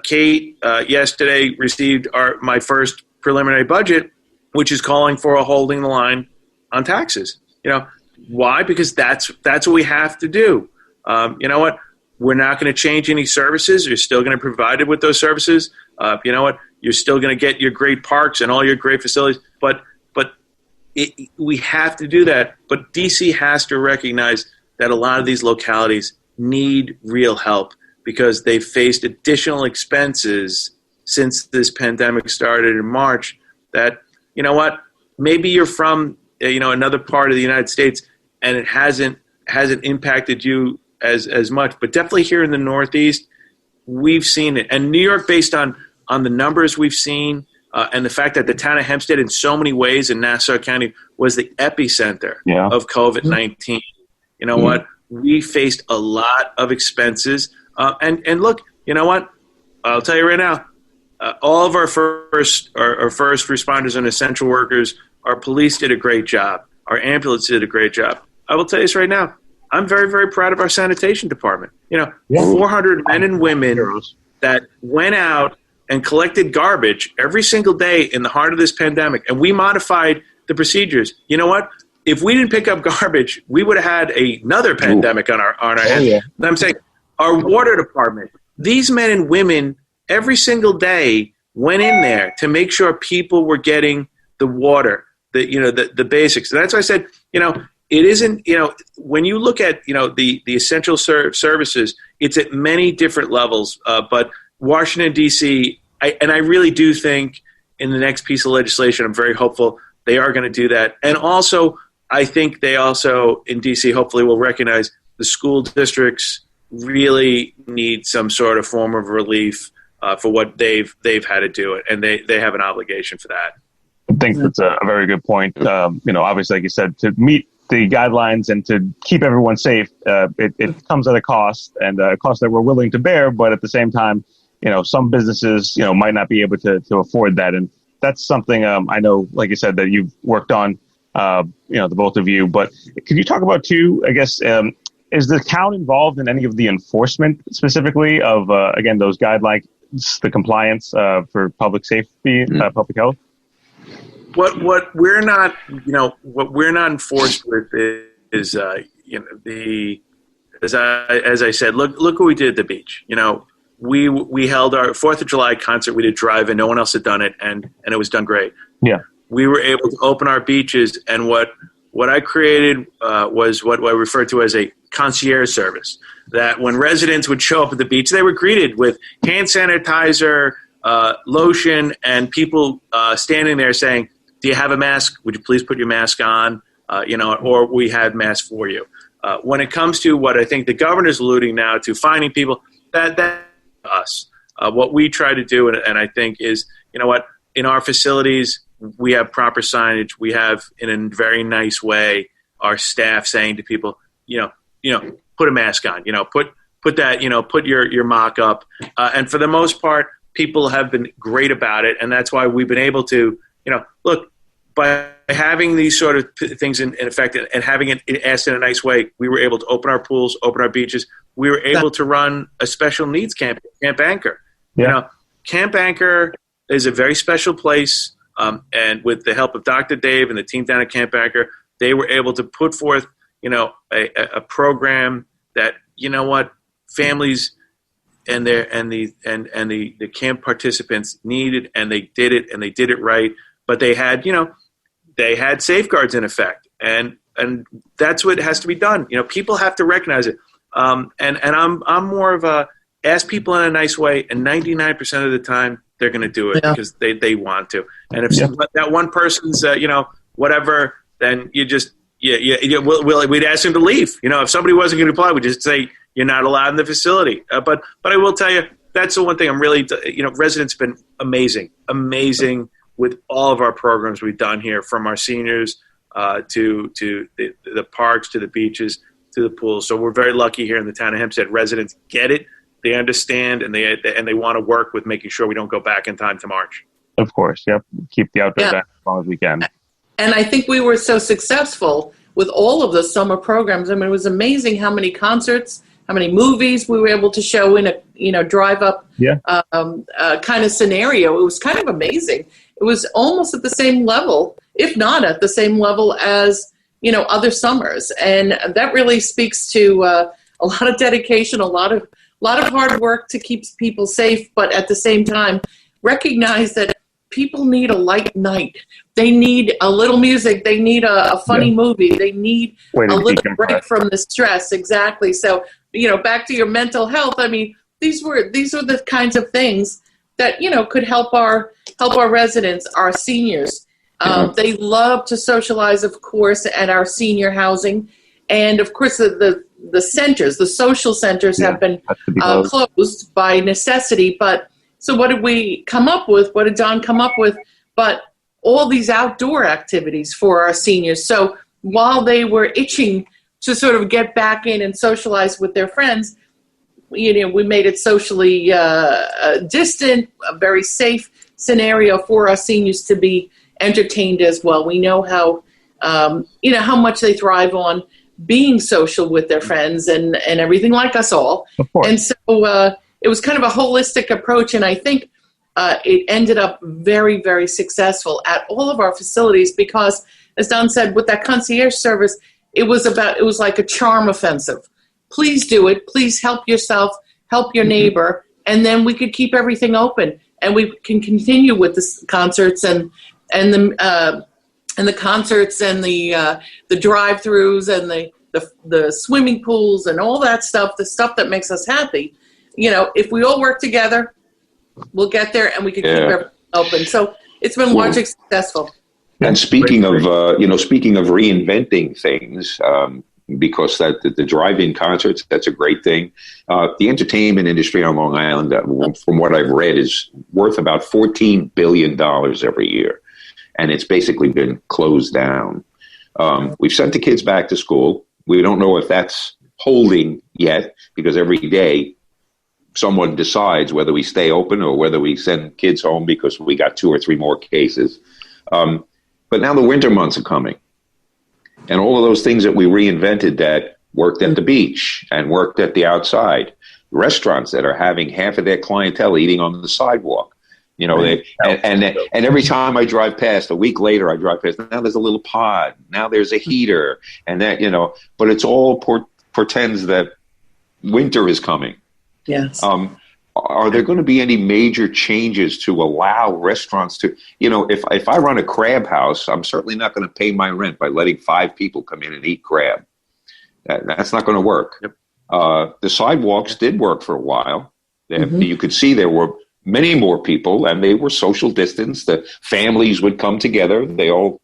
Kate yesterday received my first preliminary budget, which is calling for a holding the line on taxes. Why? Because that's what we have to do. You know what? We're not going to change any services. You're still going to provide it with those services. You know what? You're still going to get your great parks and all your great facilities. But we have to do that. But DC has to recognize that a lot of these localities need real help because they've faced additional expenses since this pandemic started in March that, maybe you're from, another part of the United States and it hasn't impacted you as much, but definitely here in the Northeast, we've seen it. And New York, based on the numbers we've seen and the fact that the town of Hempstead in so many ways in Nassau County was the epicenter of COVID-19. You know what? We faced a lot of expenses. And look, you know what? I'll tell you right now, all of our first responders and essential workers, our police did a great job. Our ambulance did a great job. I will tell you this right now. I'm very, very proud of our sanitation department. 400 men and women that went out and collected garbage every single day in the heart of this pandemic. And we modified the procedures. You know what? If we didn't pick up garbage, we would have had another pandemic on our hands. Yeah. And I'm saying our water department, these men and women every single day went in there to make sure people were getting the water, the basics. And that's why I said, it isn't, when you look at, the essential services, it's at many different levels. But Washington, D.C., I really do think in the next piece of legislation, I'm very hopeful they are going to do that. And also, I think they also, in D.C., hopefully will recognize the school districts really need some sort of form of relief for what they've had to do it, and they have an obligation for that. I think that's a very good point. Obviously, like you said, to meet the guidelines and to keep everyone safe, it comes at a cost, and a cost that we're willing to bear. But at the same time, some businesses, might not be able to afford that. And that's something I know, like you said, that you've worked on, the both of you. But could you talk about, too, I guess, is the town involved in any of the enforcement specifically of, again, those guidelines, the compliance for public safety, public health? What we're not enforced with is as I said, look what we did at the beach. We held our 4th of July concert. We did drive-in. No one else had done it, and it was done great. Yeah, we were able to open our beaches, and what I created was what I refer to as a concierge service. That when residents would show up at the beach, they were greeted with hand sanitizer, lotion, and people standing there saying, "Do you have a mask? Would you please put your mask on?" Or we had masks for you. When it comes to what I think the governor's alluding now to, finding people, that's us. What we try to do, and I think is, in our facilities, we have proper signage. We have, in a very nice way, our staff saying to people, put a mask on, put that, put your mock up. And for the most part, people have been great about it. And that's why we've been able to, look, by having these sort of things in effect and having it asked in a nice way, we were able to open our pools, open our beaches. We were able to run a special needs camp, Camp Anchor. Yeah. Camp Anchor is a very special place. And with the help of Dr. Dave and the team down at Camp Anchor, they were able to put forth, a program that, families and the camp participants needed, and they did it right. But they had, they had safeguards in effect, and that's what has to be done. People have to recognize it. And I'm more of a ask people in a nice way, and 99% of the time they're going to do it because they want to. And if that one person's whatever, then you just we'd ask him to leave. If somebody wasn't going to apply, we'd just say you're not allowed in the facility. But I will tell you, that's the one thing I'm really residents have been amazing with all of our programs we've done here, from our seniors to the parks, to the beaches, to the pools. So we're very lucky here in the town of Hempstead. Residents get it, they understand, and they want to work with making sure we don't go back in time to March. Of course, yep. Keep the outdoor back as long as we can. And I think we were so successful with all of the summer programs. I mean, it was amazing how many concerts, how many movies we were able to show in a drive-up kind of scenario. It was kind of amazing. It was almost at the same level, if not at the same level as, other summers. And that really speaks to a lot of dedication, a lot of hard work to keep people safe, but at the same time, recognize that people need a light night. They need a little music. They need a funny movie. They need a little break from the stress. Exactly. So, back to your mental health. I mean, these are the kinds of things that, could help our residents, our seniors. They love to socialize, of course, at our senior housing. And, of course, the centers, the social centers have been closed by necessity. But so what did we come up with? What did Don come up with? But all these outdoor activities for our seniors. So while they were itching to sort of get back in and socialize with their friends, we made it socially distant, a very safe scenario for our seniors to be entertained as well. We know how much they thrive on being social with their friends and everything, like us all. Of course. And so it was kind of a holistic approach, and I think it ended up very, very successful at all of our facilities because, as Don said, with that concierge service, it was like a charm offensive. Please do it. Please help yourself, help your neighbor, and then we could keep everything open, and we can continue with the concerts and the the concerts and the drive-throughs and the swimming pools and all that stuff, the stuff that makes us happy. If we all work together, we'll get there, and we can keep everything open. So it's been largely successful. And speaking of reinventing things, because the drive-in concerts, that's a great thing. The entertainment industry on Long Island, from what I've read, is worth about $14 billion every year. And it's basically been closed down. We've sent the kids back to school. We don't know if that's holding yet, because every day someone decides whether we stay open or whether we send kids home because we got 2 or 3 more cases. But now the winter months are coming. And all of those things that we reinvented that worked at the beach and worked at the outside, restaurants that are having half of their clientele eating on the sidewalk. And every time I drive past, a week later I drive past, now there's a little pod, now there's a heater, and that, but it's all portends that winter is coming. Yes. Are there going to be any major changes to allow restaurants to, if I run a crab house, I'm certainly not going to pay my rent by letting 5 people come in and eat crab. That's not going to work. Yep. The sidewalks did work for a while. You could see there were many more people, and they were social distance. The families would come together. They all,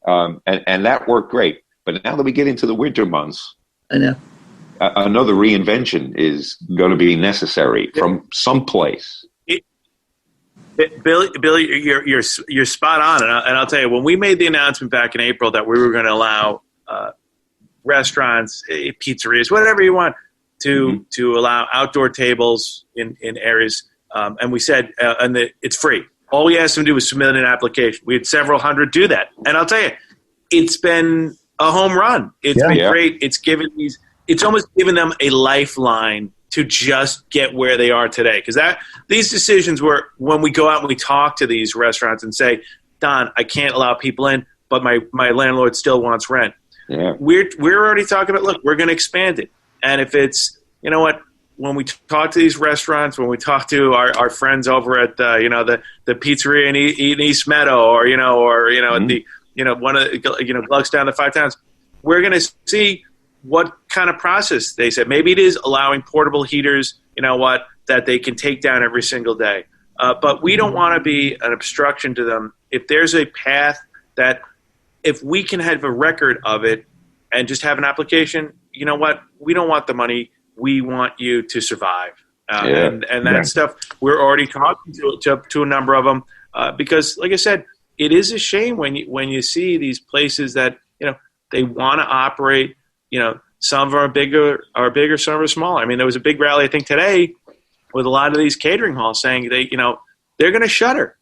and that worked great. But now that we get into the winter months, I know. Another reinvention is going to be necessary from someplace. Billy, you're spot on, and I'll tell you, when we made the announcement back in April that we were going to allow restaurants, pizzerias, whatever you want, to allow outdoor tables in areas, and we said, it's free. All we asked them to do was submit an application. We had several hundred do that, and I'll tell you, it's been a home run. It's been great. It's almost given them a lifeline to just get where they are today. Because these decisions were, when we go out and we talk to these restaurants and say, Don, I can't allow people in, but my landlord still wants rent. Yeah. We're already talking about, look, we're going to expand it. And if it's, when we talk to these restaurants, when we talk to our friends over at the pizzeria in East Meadow, or one of Gluck's down the 5 towns, we're going to see what kind of process they said. Maybe it is allowing portable heaters, that they can take down every single day. But we don't want to be an obstruction to them. If there's a path that, if we can have a record of it and just have an application, we don't want the money. We want you to survive. And that stuff, we're already talking to a number of them because, like I said, it is a shame when you see these places that, they want to operate. Some of them are bigger, some are smaller. I mean, there was a big rally, I think, today with a lot of these catering halls saying they're going to shutter.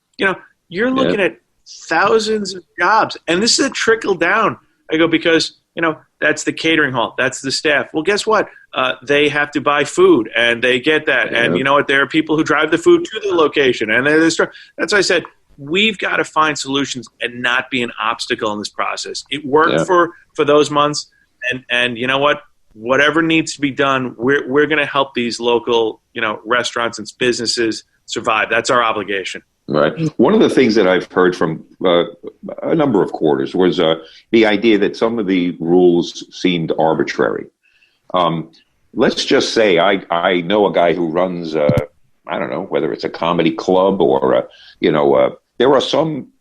You're looking at thousands of jobs, and this is a trickle down. I go, because, that's the catering hall, that's the staff. Well, guess what? They have to buy food, and they get that. Yeah. And you know what? There are people who drive the food to the location, and that's why I said, we've got to find solutions and not be an obstacle in this process. It worked for those months. And you know what? Whatever needs to be done, we're going to help these local, restaurants and businesses survive. That's our obligation. Right. One of the things that I've heard from a number of quarters was the idea that some of the rules seemed arbitrary. Let's just say I know a guy who runs, I don't know, whether it's a comedy club or, there are some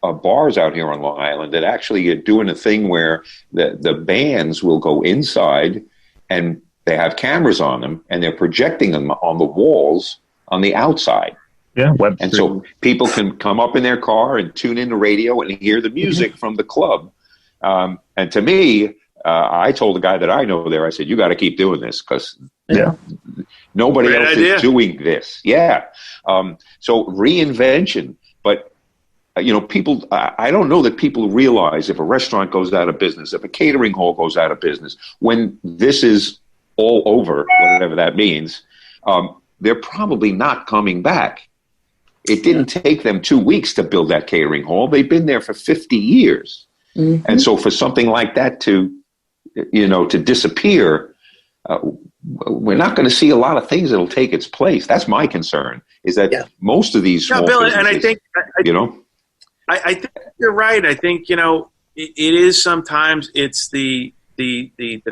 bars out here on Long Island that actually are doing a thing where the bands will go inside and they have cameras on them and they're projecting them on the walls on the outside. Yeah, and so people can come up in their car and tune in the radio and hear the music from the club. And to me, I told the guy that I know there, I said, you got to keep doing this because nobody else is doing this. Yeah. So reinvention. But, people, I don't know that people realize if a restaurant goes out of business, if a catering hall goes out of business, when this is all over, whatever that means, they're probably not coming back. It didn't take them 2 weeks to build that catering hall. They've been there for 50 years. Mm-hmm. And so for something like that to disappear, we're not going to see a lot of things that'll take its place. That's my concern, is that most of these small Bill, businesses, and I think, I think you're right. I think, it is sometimes it's the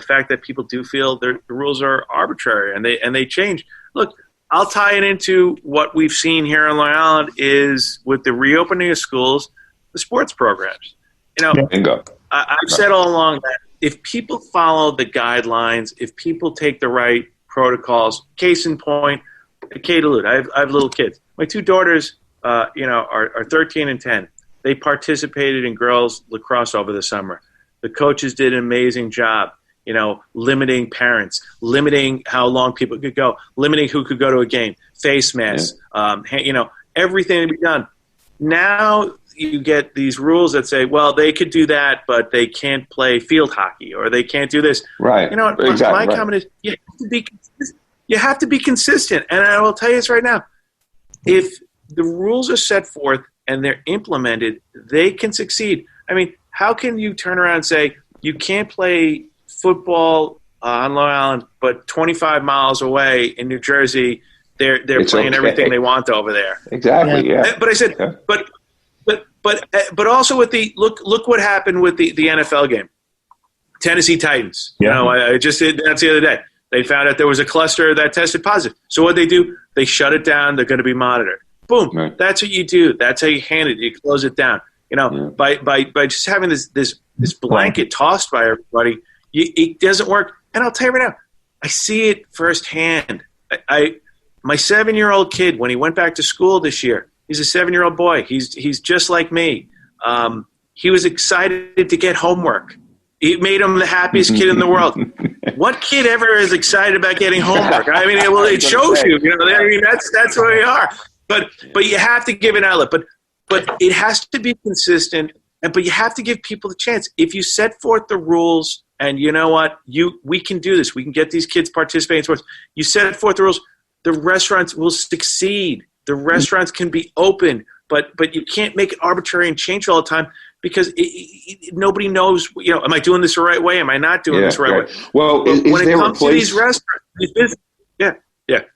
fact that people do feel the rules are arbitrary and they change. Look, I'll tie it into what we've seen here in Long Island is with the reopening of schools, the sports programs. Bingo. I've said all along that if people follow the guidelines, if people take the right protocols, case in point, Kate alluded, I have little kids. My two daughters, are 13 and 10. They participated in girls lacrosse over the summer. The coaches did an amazing job, limiting parents, limiting how long people could go, limiting who could go to a game, face masks, everything to be done. Now you get these rules that say, well, they could do that, but they can't play field hockey or they can't do this. Right. My comment is you have to be consistent. And I will tell you this right now. If the rules are set forth and they're implemented, they can succeed. I mean, how can you turn around and say you can't play football on Long Island, but 25 miles away in New Jersey, they're playing everything they want over there? Exactly. Yeah. But I said, but also with the look what happened with the NFL game, Tennessee Titans. Yeah. I just did that's the other day. They found out there was a cluster that tested positive. So what they do? They shut it down. They're going to be monitored. Boom. Right. That's what you do. That's how you hand it. You close it down. By just having this blanket tossed by everybody, it doesn't work. And I'll tell you right now, I see it firsthand. My 7-year-old kid, when he went back to school this year, he's a 7-year-old boy. He's just like me. He was excited to get homework. It made him the happiest kid in the world. What kid ever is excited about getting homework? I mean, it shows you. That's where we are. But you have to give an outlet. But it has to be consistent. But you have to give people the chance. If you set forth the rules, and you know what, we can do this. We can get these kids participating in sports. You set forth the rules. The restaurants will succeed. The restaurants can be open, but you can't make it arbitrary and change all the time because nobody knows. Am I doing this the right way? Am I not doing this the right way? Well, when it comes to these restaurants,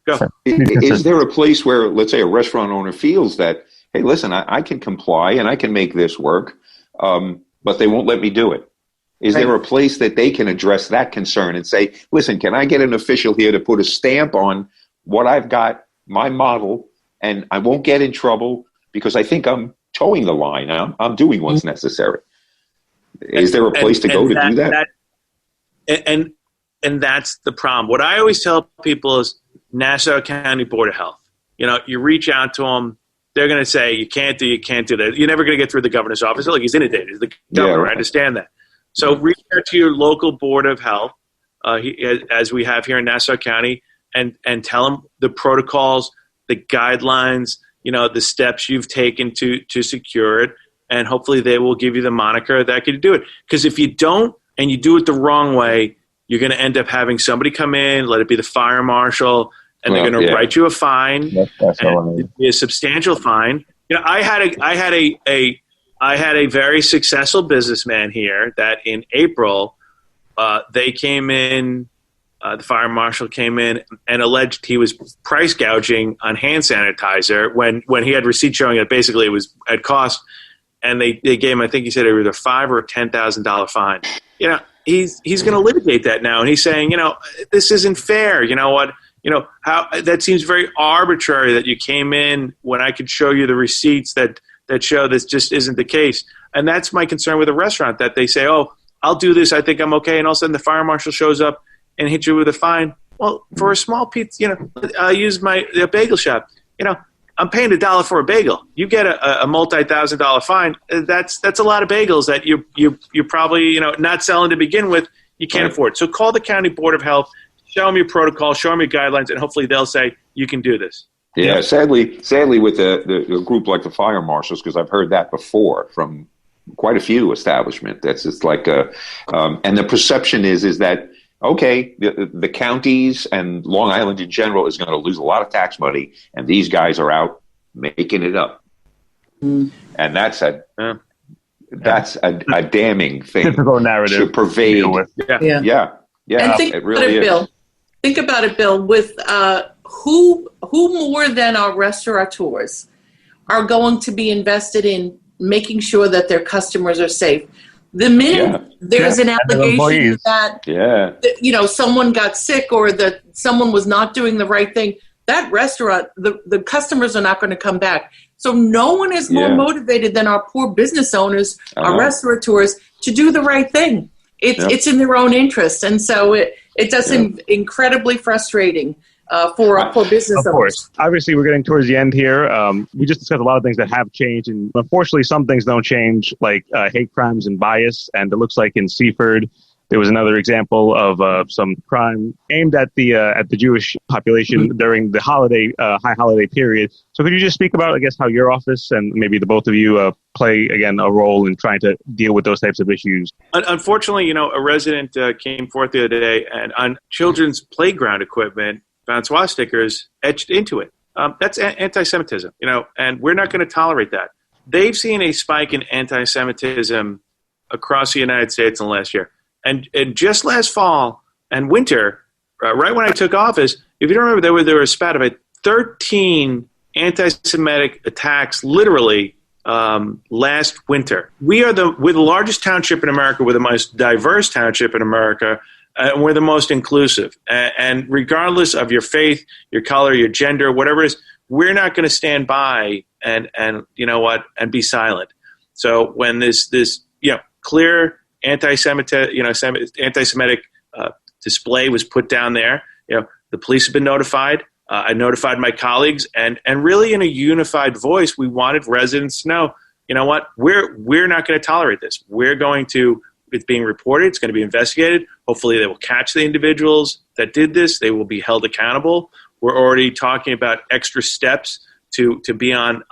go. Is there a place where, let's say, a restaurant owner feels that, hey, listen, I can comply and I can make this work, but they won't let me do it? Is there a place that they can address that concern and say, listen, can I get an official here to put a stamp on what I've got, my model, and I won't get in trouble because I think I'm towing the line. I'm doing what's necessary. Is there a place to go to do that? And that's the problem. What I always tell people is Nassau County Board of Health. You reach out to them. They're going to say, you can't do that. You're never going to get through the governor's office. Look, he's inundated. He's the governor. I understand that. So reach out to your local Board of Health, as we have here in Nassau County, and tell them the protocols, the guidelines, the steps you've taken to secure it, and hopefully they will give you the moniker that can do it. Because if you don't and you do it the wrong way, you're going to end up having somebody come in, let it be the fire marshal, and they're going to write you a fine, and it'd be a substantial fine. I had a very successful businessman here that in April they came in. The fire marshal came in and alleged he was price gouging on hand sanitizer when he had receipts showing that basically it was at cost, and they gave him, I think he said, either $5,000 or $10,000 fine. He's going to litigate that now, and he's saying, this isn't fair. You know what? How that seems very arbitrary that you came in when I could show you the receipts that show this just isn't the case. And that's my concern with a restaurant, that they say, oh, I'll do this, I think I'm okay, and all of a sudden the fire marshal shows up and hit you with a fine. Well, for a small pizza, I use my bagel shop. I'm paying $1 for a bagel. You get a multi-$1,000 fine. That's a lot of bagels that you probably not selling to begin with. You can't afford. So call the county board of health, show them your protocol, show them your guidelines, and hopefully they'll say you can do this. Yeah, sadly, with the group like the fire marshals, because I've heard that before from quite a few establishments. That's just like and the perception is that, okay, the counties and Long Island in general is going to lose a lot of tax money, and these guys are out making it up. And that's a damning thing. Difficult narrative to pervade. Yeah. And think it really is. Bill. Think about it, Bill. With who more than our restaurateurs are going to be invested in making sure that their customers are safe. The minute there's an allegation that someone got sick or that someone was not doing the right thing, that restaurant, the customers are not going to come back. So no one is more motivated than our poor business owners, our restaurateurs, to do the right thing. It's in their own interest, and so it does seem incredibly frustrating for our poor business owners. Of course. Obviously, we're getting towards the end here. We just discussed a lot of things that have changed, and unfortunately, some things don't change, like hate crimes and bias. And it looks like in Seaford, there was another example of some crime aimed at the Jewish population during the high holiday period. So could you just speak about, I guess, how your office and maybe the both of you play, again, a role in trying to deal with those types of issues? Unfortunately, a resident came forth the other day and on children's playground equipment found swastikas etched into it. That's anti-Semitism, and we're not going to tolerate that. They've seen a spike in anti-Semitism across the United States in the last year. And just last fall and winter, right when I took office, if you don't remember, there were a spat of 13 anti-Semitic attacks literally last winter. We're the largest township in America. We're the most diverse township in America. And we're the most inclusive. And regardless of your faith, your color, your gender, whatever it is, we're not going to stand by and be silent. So when this clear anti-Semitic display was put down there, the police have been notified. I notified my colleagues, and really in a unified voice, we wanted residents to know, what, we're not going to tolerate this. It's being reported. It's going to be investigated. Hopefully they will catch the individuals that did this. They will be held accountable. We're already talking about extra steps to be on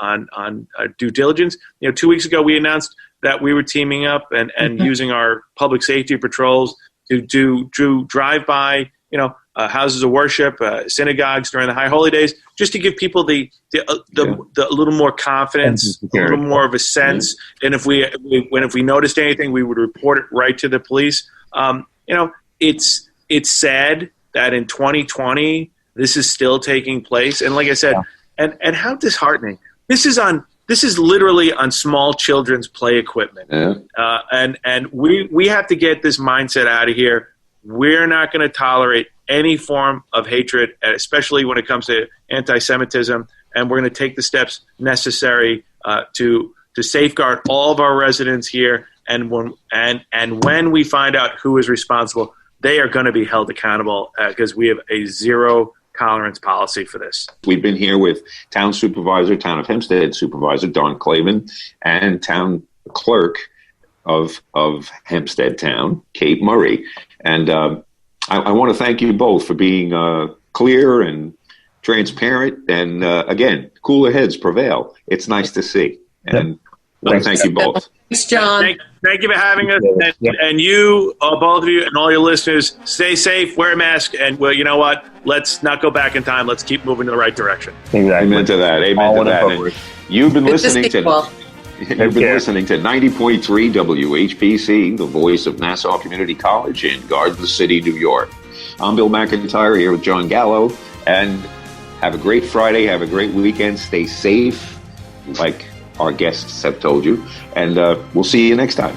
due diligence. 2 weeks ago, we announced that we were teaming up and using our public safety patrols to do drive-by, houses of worship, synagogues during the high holy days, just to give people the little more confidence, a little more of a sense. And if we noticed anything, we would report it right to the police. It's sad that in 2020 this is still taking place. And like I said, and how disheartening. This is literally on small children's play equipment. Yeah. And we have to get this mindset out of here. We're not going to tolerate any form of hatred, especially when it comes to anti-Semitism. And we're going to take the steps necessary to safeguard all of our residents here. And when we find out who is responsible, they are going to be held accountable because we have a zero tolerance policy for this. We've been here with Town of Hempstead Supervisor Don Clavin and Town Clerk of Hempstead Town, Kate Murray. And I want to thank you both for being clear and transparent. And again, cooler heads prevail. It's nice to see. And I want to thank you both. Thanks, John. Thank you for having us. And you, both of you, and all your listeners, stay safe, wear a mask, and well, you know what? Let's not go back in time. Let's keep moving in the right direction. Exactly. Amen to that. Amen to that. And you've been listening to 90.3 WHPC, the voice of Nassau Community College in Garden City, New York. I'm Bill McIntyre here with Jon Gallo, and have a great Friday. Have a great weekend. Stay safe, like our guests have told you, and we'll see you next time.